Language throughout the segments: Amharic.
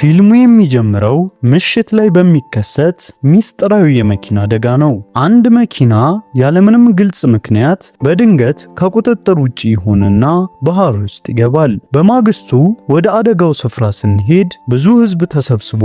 ፊልሙ የሚጀምረው ምሽት ላይ በሚከሰት ሚስጥራዊ የመኪና አደጋ ነው። አንድ መኪና ያለምንም ግልጽ ምክንያት በድንገት ከቁጥጥር ውጪ ይሆንና ባህር ውስጥ ይገባል። በማግስቱ ወደ አደጋው ስፍራ ስንሄድ ብዙ ሕዝብ ተሰብስቦ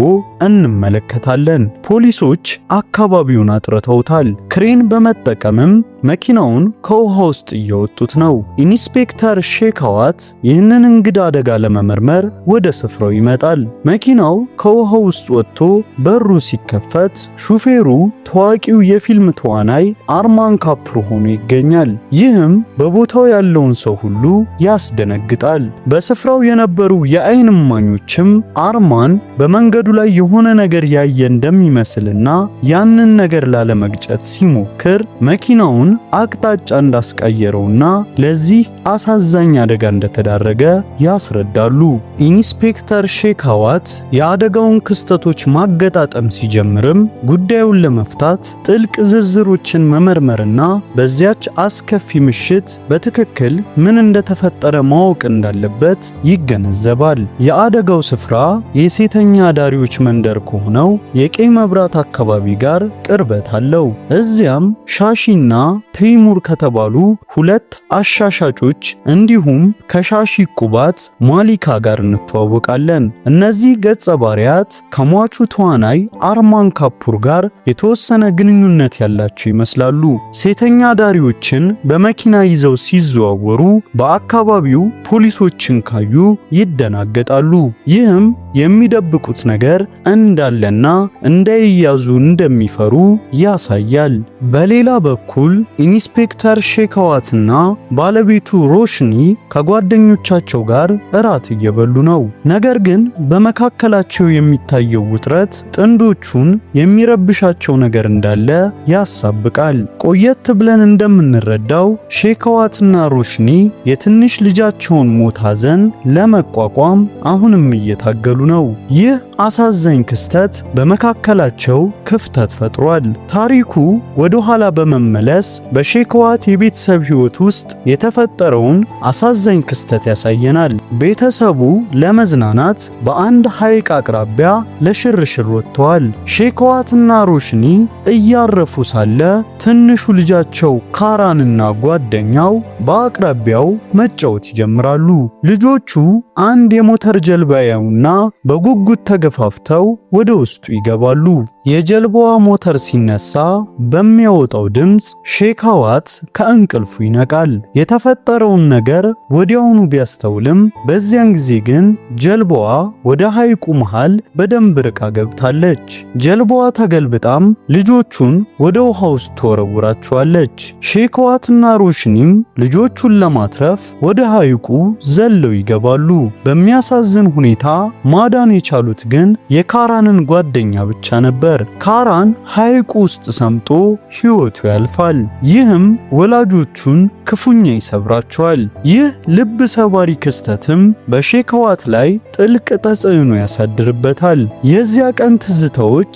እንመለከታለን። ፖሊሶች አካባቢውን አጥርተውታል። ክሬን በመጠቀምም መኪናውን ከውሃ ውስጥ እያወጡት ነው። ኢንስፔክተር ሼካዋት ይህንን እንግዳ አደጋ ለመመርመር ወደ ስፍራው ይመጣል። መኪናው ከውሃ ውስጥ ወጥቶ በሩ ሲከፈት ሹፌሩ ታዋቂው የፊልም ተዋናይ አርማን ካፕር ሆኖ ይገኛል። ይህም በቦታው ያለውን ሰው ሁሉ ያስደነግጣል። በስፍራው የነበሩ የዓይን እማኞችም አርማን በመንገዱ ላይ የሆነ ነገር ያየ እንደሚመስልና ያንን ነገር ላለመግጨት ሲሞክር መኪናውን አቅጣጫ እንዳስቀየረውና ለዚህ አሳዛኝ አደጋ እንደተዳረገ ያስረዳሉ። ኢንስፔክተር ሼካዋት የአደጋውን ክስተቶች ማገጣጠም ሲጀምርም ጉዳዩን ለመፍታት ጥልቅ ዝርዝሮችን መመርመርና በዚያች አስከፊ ምሽት በትክክል ምን እንደተፈጠረ ማወቅ እንዳለበት ይገነዘባል። የአደጋው ስፍራ የሴተኛ አዳሪዎች መንደር ከሆነው የቀይ መብራት አካባቢ ጋር ቅርበት አለው። እዚያም ሻሺና ተይሙር ከተባሉ ሁለት አሻሻጮች እንዲሁም ከሻሺ ቁባት ማሊካ ጋር እንተዋወቃለን። እነዚህ ገጸ ባህሪያት ከሟቹ ተዋናይ አርማን ካፑር ጋር የተወሰነ ግንኙነት ያላቸው ይመስላሉ። ሴተኛ አዳሪዎችን በመኪና ይዘው ሲዘዋወሩ በአካባቢው ፖሊሶችን ካዩ ይደናገጣሉ። ይህም የሚደብቁት ነገር እንዳለና እንዳይያዙ እንደሚፈሩ ያሳያል። በሌላ በኩል ኢንስፔክተር ሼካዋትና ባለቤቱ ሮሽኒ ከጓደኞቻቸው ጋር እራት እየበሉ ነው። ነገር ግን በመካከላቸው የሚታየው ውጥረት ጥንዶቹን የሚረብሻቸው ነገር እንዳለ ያሳብቃል። ቆየት ብለን እንደምንረዳው ሼካዋትና ሮሽኒ የትንሽ ልጃቸውን ሞት ሐዘን ለመቋቋም አሁንም እየታገሉ ነው። ይህ አሳዛኝ ክስተት በመካከላቸው ክፍተት ፈጥሯል። ታሪኩ ወደ ኋላ በመመለስ በሼካዋት የቤተሰብ ሕይወት ውስጥ የተፈጠረውን አሳዛኝ ክስተት ያሳየናል። ቤተሰቡ ለመዝናናት በአንድ ሐይቅ አቅራቢያ ለሽርሽር ወጥተዋል። ሼካዋትና ሮሽኒ እያረፉ ሳለ ትንሹ ልጃቸው ካራንና ጓደኛው በአቅራቢያው መጫወት ይጀምራሉ። ልጆቹ አንድ የሞተር ጀልባ ያዩና በጉጉት ተገፋፍተው ወደ ውስጡ ይገባሉ። የጀልባዋ ሞተር ሲነሳ በሚያወጣው ድምፅ ሼካዋት ከእንቅልፉ ይነቃል። የተፈጠረውን ነገር ወዲያውኑ ቢያስተውልም በዚያን ጊዜ ግን ጀልባዋ ወደ ሐይቁ መሃል በደንብ ርቃ ገብታለች። ጀልባዋ ተገልብጣም ልጆቹን ወደ ውሃ ውስጥ ተወረውራቸዋለች። ሼካዋትና ሮሽኒም ልጆቹን ለማትረፍ ወደ ሐይቁ ዘለው ይገባሉ። በሚያሳዝን ሁኔታ ማዳን የቻሉት ግን የካራንን ጓደኛ ብቻ ነበር። ካራን ሐይቁ ውስጥ ሰምጦ ሕይወቱ ያልፋል። ይህም ወላጆቹን ክፉኛ ይሰብራቸዋል። ይህ ልብ ሰባሪ ክስተትም በሼካዋት ላይ ጥልቅ ተጽዕኖ ያሳድርበታል። የዚያ ቀን ትዝታዎች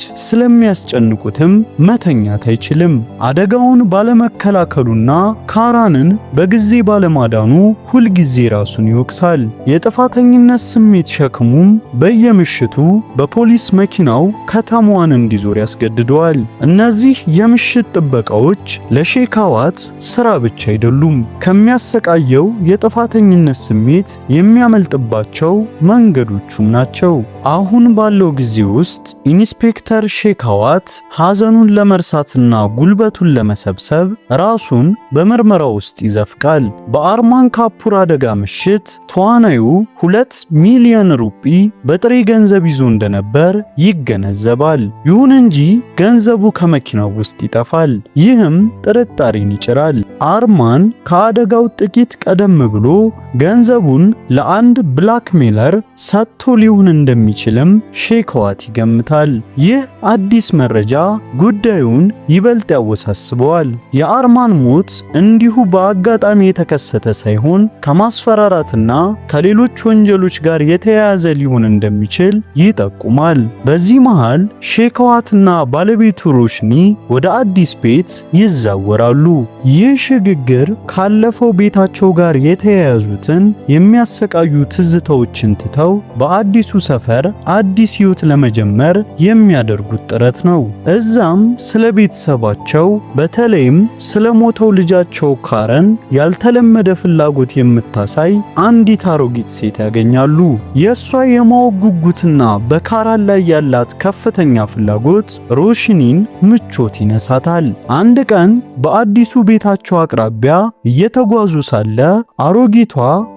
ስለሚያስጨንቁትም መተኛት አይችልም። አደጋውን ባለመከላከሉና ካራንን በጊዜ ባለማዳኑ ሁልጊዜ ራሱን ይወቅሳል። የጥፋተኝነት ስሜት ሸክሙም በየምሽቱ በፖሊስ መኪናው ከተማዋን እንዲዞር ያስገድደዋል። እነዚህ የምሽት ጥበቃዎች ለሼካዋት ስራ ብቻ አይደሉም፣ ከሚያሰቃየው የጥፋተኝነት ስሜት የሚያመልጥባቸው መንገዶቹም ናቸው። አሁን ባለው ጊዜ ውስጥ ኢንስፔክተር ሼካዋት ሐዘኑን ለመርሳትና ጉልበቱን ለመሰብሰብ ራሱን በምርመራ ውስጥ ይዘፍቃል። በአርማን ካፑር አደጋ ምሽት ተዋናዩ 2 ሚሊዮን ሩጲ በጥሬ ገንዘብ ይዞ እንደነበር ይገነዘባል። ይሁን እንጂ ገንዘቡ ከመኪናው ውስጥ ይጠፋል። ይህም ጥርጣሬን ይጭራል። አርማን ከአደጋው ጥቂት ቀደም ብሎ ገንዘቡን ለአንድ ብላክሜለር ሰጥቶ ሊሆን እንደሚችልም ሼካዋት ይገምታል። ይህ አዲስ መረጃ ጉዳዩን ይበልጥ ያወሳስበዋል። የአርማን ሞት እንዲሁ በአጋጣሚ የተከሰተ ሳይሆን ከማስፈራራትና ከሌሎች ወንጀሎች ጋር የተያያዘ ሊሆን እንደሚችል ይጠቁማል። በዚህ መሃል ሼክዋትና ባለቤቱ ሮሽኒ ወደ አዲስ ቤት ይዛወራሉ። ይህ ሽግግር ካለፈው ቤታቸው ጋር የተያያዙትን የሚያሰቃዩ ትዝታዎችን ትተው በአዲሱ ሰፈር አዲስ ሕይወት ለመጀመር የሚያደርጉት ጥረት ነው። እዛም ስለ ቤተሰባቸው በተለይም ስለ ሞተው ልጃቸው ካረን ያልተለመደ ፍላጎት የምታሳይ አንዲት አሮጊት ሴት ያገኛሉ። የእሷ የማወቅ ጉጉትና በካራን ላይ ያላት ከፍተኛ ፍላጎት ሮሽኒን ምቾት ይነሳታል። አንድ ቀን በአዲሱ ቤታቸው አቅራቢያ እየተጓዙ ሳለ አሮጊቷ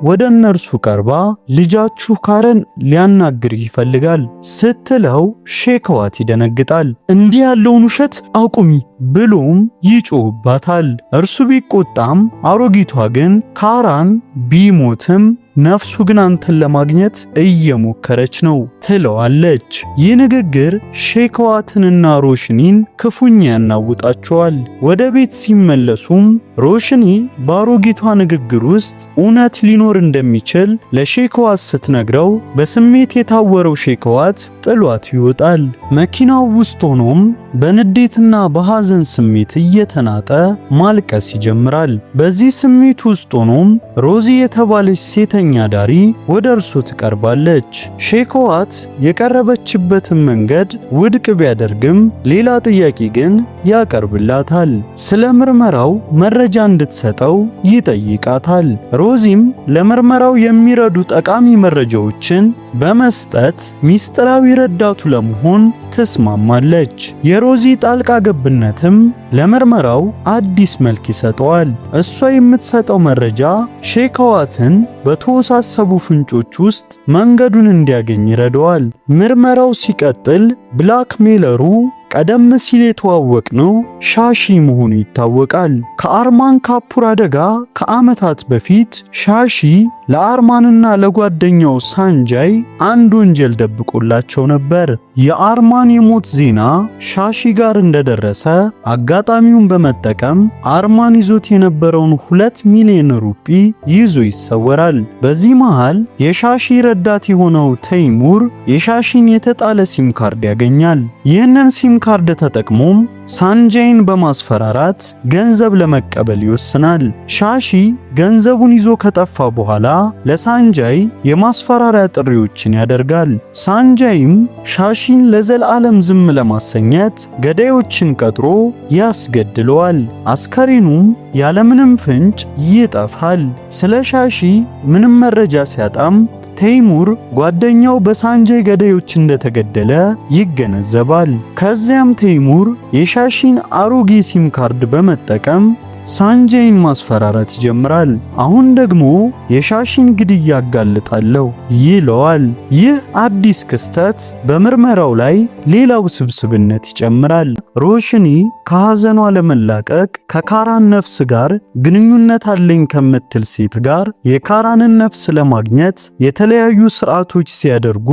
ወደ እነርሱ ቀርባ ልጃችሁ ካረን ሊያናግር ይፈልጋል ስትለው ሼክዋት ይደነግጣል። እንዲህ ያለውን ውሸት አቁሚ ብሎም ይጮህባታል። እርሱ ቢቆጣም አሮጊቷ ግን ካራን ቢሞትም ነፍሱ ግን አንተን ለማግኘት እየሞከረች ነው ትለዋለች። ይህ ንግግር ሼክዋትንና ሮሽኒን ክፉኛ ያናውጣቸዋል። ወደ ቤት ሲመለሱም ሮሽኒ በአሮጊቷ ንግግር ውስጥ እውነት ሊኖር እንደሚችል ለሼክዋት ስትነግረው በስሜት የታወረው ሼክዋት ጥሏት ይወጣል። መኪናው ውስጥ ሆኖም በንዴትና በሐዘን ስሜት እየተናጠ ማልቀስ ይጀምራል። በዚህ ስሜት ውስጥ ሆኖም ሮዚ የተባለች ሴተኛ ዳሪ ወደ እርሱ ትቀርባለች። ሼክዋት የቀረበችበትን መንገድ ውድቅ ቢያደርግም ሌላ ጥያቄ ግን ያቀርብላታል። ስለ ምርመራው መረጃ እንድትሰጠው ይጠይቃታል። ሮዚም ለምርመራው የሚረዱ ጠቃሚ መረጃዎችን በመስጠት ሚስጥራዊ ረዳቱ ለመሆን ትስማማለች። የሮዚ ጣልቃ ገብነትም ለምርመራው አዲስ መልክ ይሰጠዋል። እሷ የምትሰጠው መረጃ ሼክዋትን በተወሳሰቡ ፍንጮች ውስጥ መንገዱን እንዲያገኝ ይረዳዋል። ምርመራው ሲቀጥል ብላክሜለሩ ቀደም ሲል የተዋወቅነው ሻሺ መሆኑ ይታወቃል። ከአርማን ካፑር አደጋ ከዓመታት በፊት ሻሺ ለአርማንና ለጓደኛው ሳንጃይ አንድ ወንጀል ደብቆላቸው ነበር። የአርማን የሞት ዜና ሻሺ ጋር እንደደረሰ አጋጣሚውን በመጠቀም አርማን ይዞት የነበረውን 2 ሚሊዮን ሩፒ ይዞ ይሰወራል። በዚህ መሃል የሻሺ ረዳት የሆነው ተይሙር የሻሺን የተጣለ ሲም ካርድ ያገኛል። ይህንን ሲም ካርድ ተጠቅሞም ሳንጃይን በማስፈራራት ገንዘብ ለመቀበል ይወስናል። ሻሺ ገንዘቡን ይዞ ከጠፋ በኋላ ለሳንጃይ የማስፈራሪያ ጥሪዎችን ያደርጋል። ሳንጃይም ሻሺን ለዘላለም ዝም ለማሰኘት ገዳዮችን ቀጥሮ ያስገድለዋል። አስከሬኑም ያለምንም ፍንጭ ይጠፋል። ስለ ሻሺ ምንም መረጃ ሲያጣም ተይሙር ጓደኛው በሳንጃይ ገዳዮች እንደተገደለ ይገነዘባል። ከዚያም ተይሙር የሻሺን አሮጌ ሲም ካርድ በመጠቀም ሳንጃይን ማስፈራራት ይጀምራል። አሁን ደግሞ የሻሺን ግድያ አጋልጣለሁ ይለዋል። ይህ አዲስ ክስተት በምርመራው ላይ ሌላ ውስብስብነት ይጨምራል። ሮሽኒ ከሐዘኗ ለመላቀቅ ከካራን ነፍስ ጋር ግንኙነት አለኝ ከምትል ሴት ጋር የካራንን ነፍስ ለማግኘት የተለያዩ ስርዓቶች ሲያደርጉ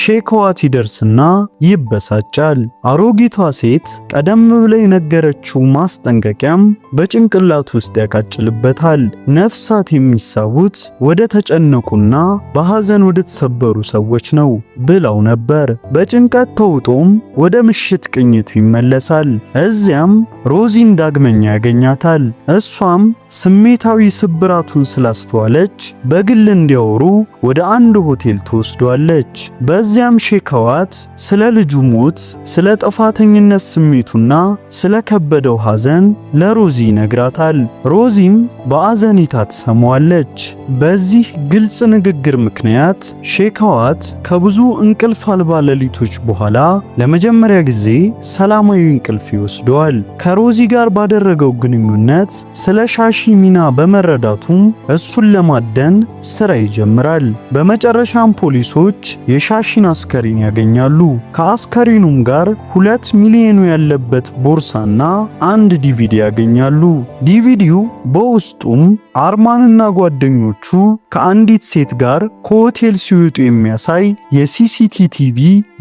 ሼክዋት ይደርስና ይበሳጫል። አሮጊቷ ሴት ቀደም ብላ የነገረችው ማስጠንቀቂያም በጭንቅላት ውስጥ ያቃጭልበታል። ነፍሳት የሚሳቡት ወደ ተጨነቁና በሐዘን ወደ ተሰበሩ ሰዎች ነው ብለው ነበር። በጭንቀት ተውጦም ወደ ምሽት ቅኝቱ ይመለሳል። እዚያም ሮዚን ዳግመኛ ያገኛታል። እሷም ስሜታዊ ስብራቱን ስላስተዋለች በግል እንዲያወሩ ወደ አንድ ሆቴል ተወስዷለች። በዚያም ሼክዋት ስለ ልጁ ሞት፣ ስለ ጥፋተኝነት ስሜቱና ስለ ከበደው ሐዘን ለሮዚ ይነግራታል። ሮዚም በአዘኔታ ትሰማዋለች። በዚህ ግልጽ ንግግር ምክንያት ሼክዋት ከብዙ እንቅልፍ አልባ ሌሊቶች በኋላ ለመጀመሪያ ጊዜ ሰላማዊ እንቅልፍ ይወስደዋል። ከሮዚ ጋር ባደረገው ግንኙነት ስለ ሻሺ ሚና በመረዳቱም እሱን ለማደን ስራ ይጀምራል። በመጨረሻም ፖሊሶች የሻሺን አስከሬን ያገኛሉ። ከአስከሬኑም ጋር 2 ሚሊዮኑ ያለበት ቦርሳና አንድ ዲቪዲ ያገኛሉ። ዲቪዲው በውስጡም አርማንና ጓደኞቹ ከአንዲት ሴት ጋር ከሆቴል ሲወጡ የሚያሳይ የሲሲቲቪ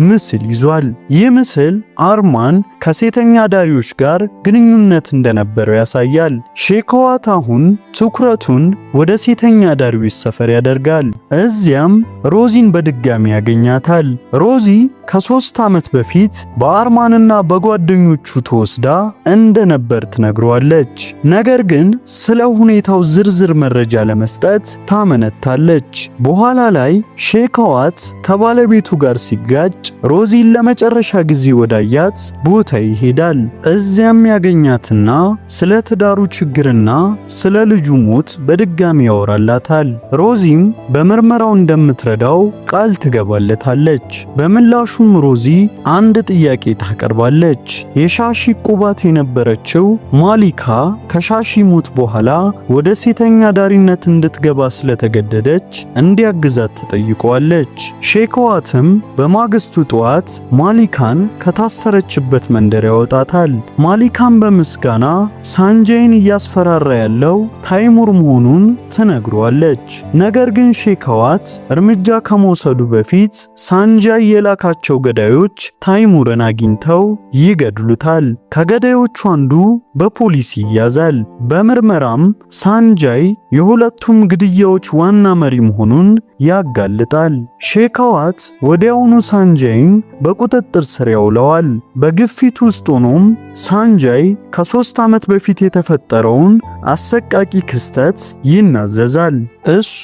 ምስል ይዟል። ይህ ምስል አርማን ከሴተኛ አዳሪዎች ጋር ግንኙነት እንደነበረው ያሳያል። ሼክዋት አሁን ትኩረቱን ወደ ሴተኛ አዳሪዎች ሰፈር ያደርጋል። እዚያም ሮዚን በድጋሚ ያገኛታል። ሮዚ ከ3 ዓመት በፊት በአርማንና በጓደኞቹ ተወስዳ እንደነበር ትነግረዋለች። ነገር ግን ስለ ሁኔታው ዝርዝር መረጃ ለመስጠት ታመነታለች። በኋላ ላይ ሼክዋት ከባለቤቱ ጋር ሲጋጭ ሮዚን ለመጨረሻ ጊዜ ወዳያት ቦታ ይሄዳል። እዚያም ያገኛትና ስለ ትዳሩ ችግርና ስለ ልጁ ሞት በድጋሚ ያወራላታል። ሮዚም በምርመራው እንደምትረዳው ቃል ትገባለታለች። በምላሹም ሮዚ አንድ ጥያቄ ታቀርባለች። የሻሺ ቁባት የነበረችው ማሊካ ከሻሺ ሞት በኋላ ወደ ሴተኛ ዳሪነት እንድትገባ ስለተገደደች እንዲያግዛት ትጠይቀዋለች። ሼክዋትም በማግስቱ ጠዋት ማሊካን ከታሰረችበት መንደር ያወጣታል። ማሊካን በምስጋና ሳንጃይን እያስፈራራ ያለው ታይሙር መሆኑን ትነግረዋለች። ነገር ግን ሼክዋት እርምጃ ከመውሰዱ በፊት ሳንጃይ የላካቸው ገዳዮች ታይሙርን አግኝተው ይገድሉታል። ከገዳዮቹ አንዱ በፖሊስ ይያዛል። በምርመራም ሳንጃይ የሁለቱም ግድያዎች ዋና መሪ መሆኑን ያጋልጣል። ሼክዋት ወዲያውኑ ሳንጃይን በቁጥጥር ስር ያውለዋል። በግፊት ውስጥ ሆኖም ሳንጃይ ከ3 ዓመት በፊት የተፈጠረውን አሰቃቂ ክስተት ይናዘዛል። እሱ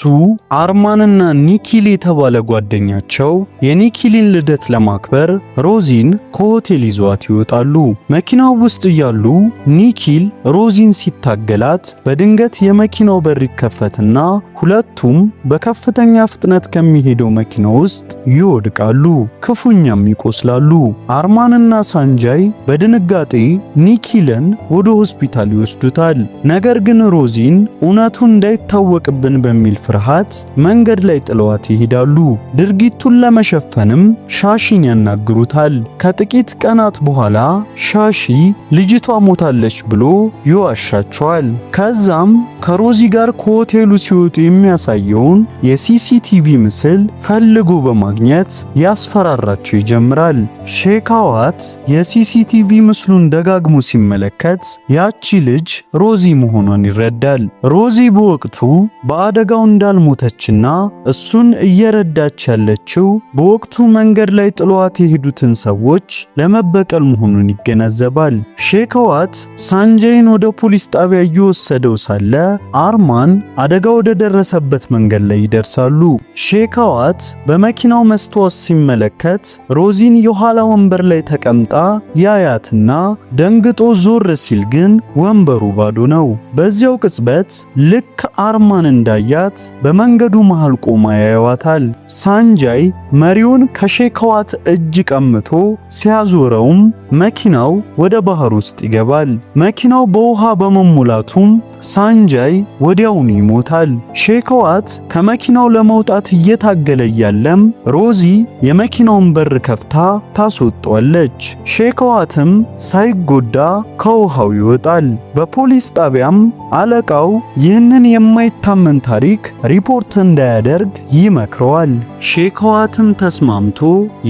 አርማንና ኒኪል የተባለ ጓደኛቸው የኒኪልን ልደት ለማክበር ሮዚን ከሆቴል ይዟት ይወጣሉ። መኪናው ውስጥ እያሉ ኒኪል ሮዚን ሲታገላት በድንገት የመኪናው በር ይከፈትና ሁለቱም በከፍተኛ ፍጥነት ከሚሄደው መኪና ውስጥ ይወድቃሉ፣ ክፉኛም ይቆስላሉ። አርማንና ሳንጃይ በድንጋጤ ኒኪልን ወደ ሆስፒታል ይወስዱታል። ነገር ግን ሮዚን እውነቱን እንዳይታወቅብን በሚል ፍርሃት መንገድ ላይ ጥለዋት ይሄዳሉ። ድርጊቱን ለመሸፈንም ሻሺን ያናግሩታል። ከጥቂት ቀናት በኋላ ሻሺ ልጅቷ ሞታለች ብሎ ይዋሻቸዋል። ከዛም ከሮዚ ጋር ከሆቴሉ ሲወጡ የሚያሳየውን የሲሲቲቪ ምስል ፈልጎ በማግኘት ያስፈራራቸው ይጀምራል። ሼክዋት የሲሲቲቪ ምስሉን ደጋግሞ ሲመለከት ያቺ ልጅ ሮዚ መሆኗን ይረዳል። ሮዚ በወቅቱ በአደጋው እንዳልሞተችና እሱን እየረዳች ያለችው በወቅቱ መንገድ ላይ ጥሏት የሄዱትን ሰዎች ለመበቀል መሆኑን ይገነዘባል። ሼክዋት ሳንጃይን ወደ ፖሊስ ጣቢያ እየወሰደው ሳለ አርማን አደጋ ወደ ደረሰበት መንገድ ላይ ይደርሳሉ። ሼክዋት በመኪናው መስታወት ሲመለከት ሮዚን የኋላ ወንበር ላይ ተቀምጣ ያያትና ደንግጦ ዞር ሲል ግን ወንበሩ ባዶ ነው። በዚያው ቅጽበት ልክ አርማን እንዳያት በመንገዱ መሃል ቆማ ያየዋታል። ሳንጃይ መሪውን ከሼክዋት እጅ ቀምቶ ሲያዞረውም መኪናው ወደ ባህር ውስጥ ይገባል። መኪናው በውሃ በመሙላቱም ሳንጃይ ወዲያውኑ ይሞታል። ሼክዋት ከመኪናው ለመውጣት እየታገለ ያለም ሮዚ የመኪናውን በር ከፍታ ታስወጣዋለች። ሼክዋትም ሳይጎዳ ከውሃው ይወጣል። በፖሊስ ጣቢያም አለቃው ይህንን የማይታመን ታሪክ ሪፖርት እንዳያደርግ ይመክረዋል። ሼክዋትም ተስማምቶ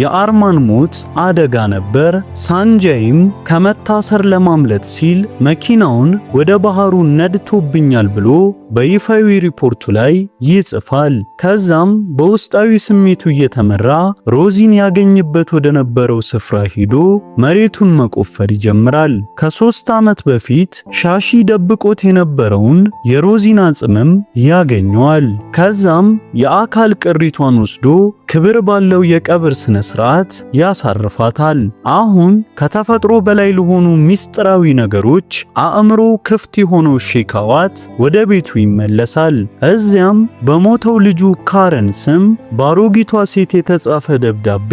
የአርማን ሞት አደጋ ነበር፣ ሳንጃይም ከመታሰር ለማምለጥ ሲል መኪናውን ወደ ባህሩ ነድቶብኛል ብሎ በይፋዊ ሪፖርቱ ላይ ይጽፋል። ከዛም በውስጣዊ ስሜቱ እየተመራ ሮዚን ያገኝበት ወደ ነበረው ስፍራ ሄዶ መሬቱን መቆፈር ይጀምራል። ከ3 ዓመት በፊት ሻሺ ደብቆት የነበረውን የሮዚን አጽምም ያገኘዋል። ከዛም የአካል ቅሪቷን ወስዶ ክብር ባለው የቀብር ስነ ስርዓት ያሳርፋታል። አሁን ከተፈጥሮ በላይ ለሆኑ ሚስጥራዊ ነገሮች አእምሮ ክፍት የሆነው ሼክዋት ወደ ቤቱ ይመለሳል። እዚያም በሞተው ልጁ ካረን ስም በአሮጊቷ ሴት የተጻፈ ደብዳቤ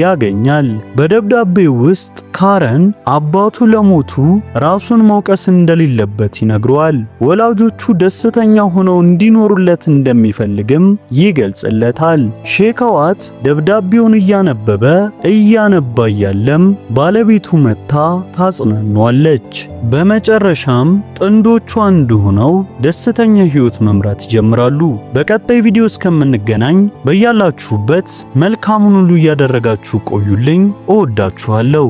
ያገኛል። በደብዳቤው ውስጥ ካረን አባቱ ለሞቱ ራሱን መውቀስ እንደሌለበት ይነግረዋል። ወላጆቹ ደስተኛ ሆነው እንዲኖሩለት እንደሚፈልግም ይገልጽለታል። ሼክዋት ደብዳቤውን እያነበበ እያለም ባለቤቱ መታ ታጽናኗለች። በመጨረሻም ጥንዶቹ አንድ ሆነው ደስተኛ ደስተኛ ህይወት መምራት ይጀምራሉ። በቀጣይ ቪዲዮ እስከምንገናኝ በያላችሁበት መልካሙን ሁሉ እያደረጋችሁ ቆዩልኝ። እወዳችኋለሁ።